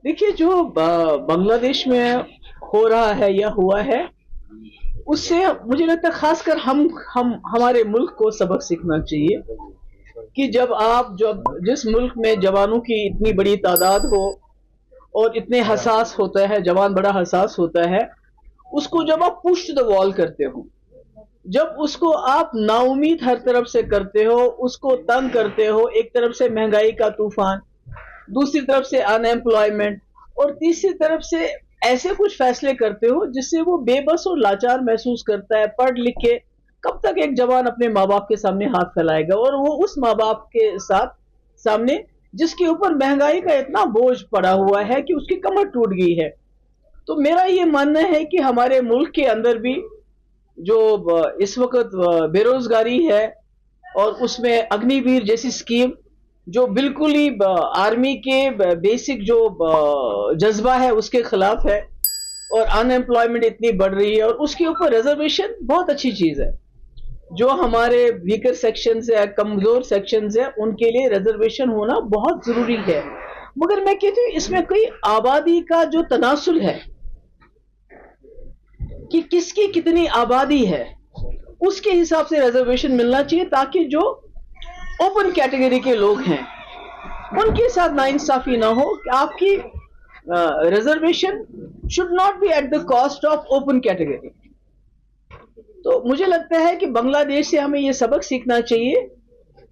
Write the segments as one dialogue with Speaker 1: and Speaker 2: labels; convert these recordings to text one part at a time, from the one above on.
Speaker 1: देखिए, जो बांग्लादेश में हो रहा है या हुआ है, उससे मुझे लगता है खासकर हम हमारे मुल्क को सबक सीखना चाहिए कि जब जिस मुल्क में जवानों की इतनी बड़ी तादाद हो और इतने हसास होता है, जवान बड़ा हसास होता है, उसको जब आप पुश द वॉल करते हो, जब उसको आप नाउमीद हर तरफ से करते हो, उसको तंग करते हो, एक तरफ से महंगाई का तूफान, दूसरी तरफ से अनएम्प्लॉयमेंट, और तीसरी तरफ से ऐसे कुछ फैसले करते हो जिससे वो बेबस और लाचार महसूस करता है। पढ़ लिख के कब तक एक जवान अपने माँ बाप के सामने हाथ फैलाएगा, और वो उस माँ बाप के साथ सामने जिसके ऊपर महंगाई का इतना बोझ पड़ा हुआ है कि उसकी कमर टूट गई है। तो मेरा ये मानना है कि हमारे मुल्क के अंदर भी जो इस वक्त बेरोजगारी है, और उसमें अग्निवीर जैसी स्कीम जो बिल्कुल ही आर्मी के बेसिक जो जज्बा है उसके खिलाफ है, और अनएम्प्लॉयमेंट इतनी बढ़ रही है, और उसके ऊपर रिजर्वेशन बहुत अच्छी चीज है। जो हमारे वीकर सेक्शंस है, कमजोर सेक्शंस है, उनके लिए रिजर्वेशन होना बहुत जरूरी है। मगर मैं कहती हूँ इसमें कोई आबादी का जो तनासुल है कि किसकी कितनी आबादी है, उसके हिसाब से रिजर्वेशन मिलना चाहिए, ताकि जो ओपन कैटेगरी के लोग हैं उनके साथ नाइंसाफी ना हो कि आपकी reservation should not be at the cost of open category. तो मुझे लगता है कि बांग्लादेश से हमें ये सबक सीखना चाहिए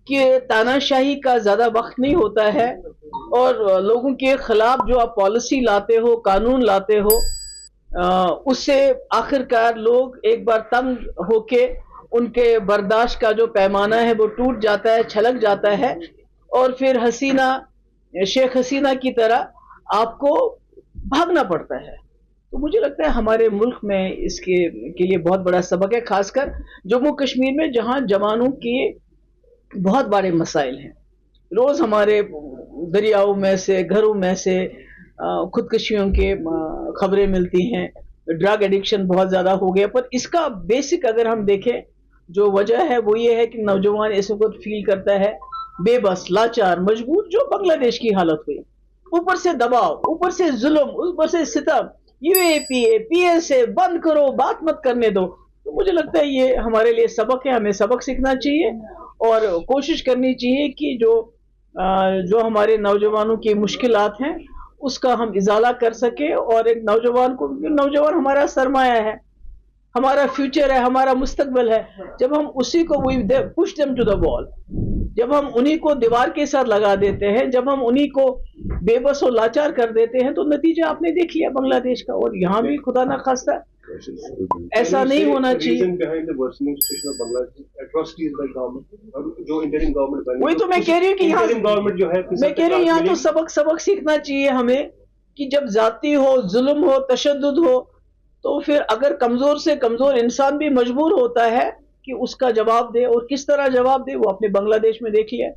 Speaker 1: कि तानाशाही का ज्यादा वक्त नहीं होता है, और लोगों के खिलाफ जो आप पॉलिसी लाते हो, कानून लाते हो, उससे आखिरकार लोग एक बार तंग होके उनके बर्दाश्त का जो पैमाना है वो टूट जाता है, छलक जाता है, और फिर शेख हसीना की तरह आपको भागना पड़ता है। तो मुझे लगता है हमारे मुल्क में इसके के लिए बहुत बड़ा सबक है, खासकर जम्मू कश्मीर में जहां जवानों के बहुत बड़े मसाइल हैं। रोज हमारे दरियाओं में से, घरों में से खुदकुशियों के खबरें मिलती हैं। ड्रग एडिक्शन बहुत ज्यादा हो गया, पर इसका बेसिक अगर हम देखें जो वजह है वो ये है कि नौजवान इस वक्त फील करता है बेबस, लाचार, मजबूर, जो बांग्लादेश की हालत हुई। ऊपर से दबाव, ऊपर से जुल्म, ऊपर से सितम, यूएपीए पीएसए बंद करो, बात मत करने दो। तो मुझे लगता है ये हमारे लिए सबक है, हमें सबक सीखना चाहिए और कोशिश करनी चाहिए कि जो हमारे नौजवानों की मुश्किलात हैं उसका हम इजाला कर सके, और एक नौजवान हमारा सरमाया है, हमारा फ्यूचर है, हमारा मुस्तकबिल है। जब हम उसी को push them to the wall, जब हम उन्हीं को दीवार के साथ लगा देते हैं, जब हम उन्हीं को बेबस और लाचार कर देते हैं, तो नतीजा आपने देख लिया बांग्लादेश का। और यहाँ भी खुदा ना खास्ता ऐसा नहीं होना चाहिए। वही तो मैं कह रही हूँ कि यहाँ तो सबक सीखना चाहिए हमें कि जब जाती हो, जुल्म हो, तशद्दुद हो, तो फिर अगर कमजोर से कमजोर इंसान भी मजबूर होता है कि उसका जवाब दे, और किस तरह जवाब दे वो अपने बांग्लादेश में देख लिया।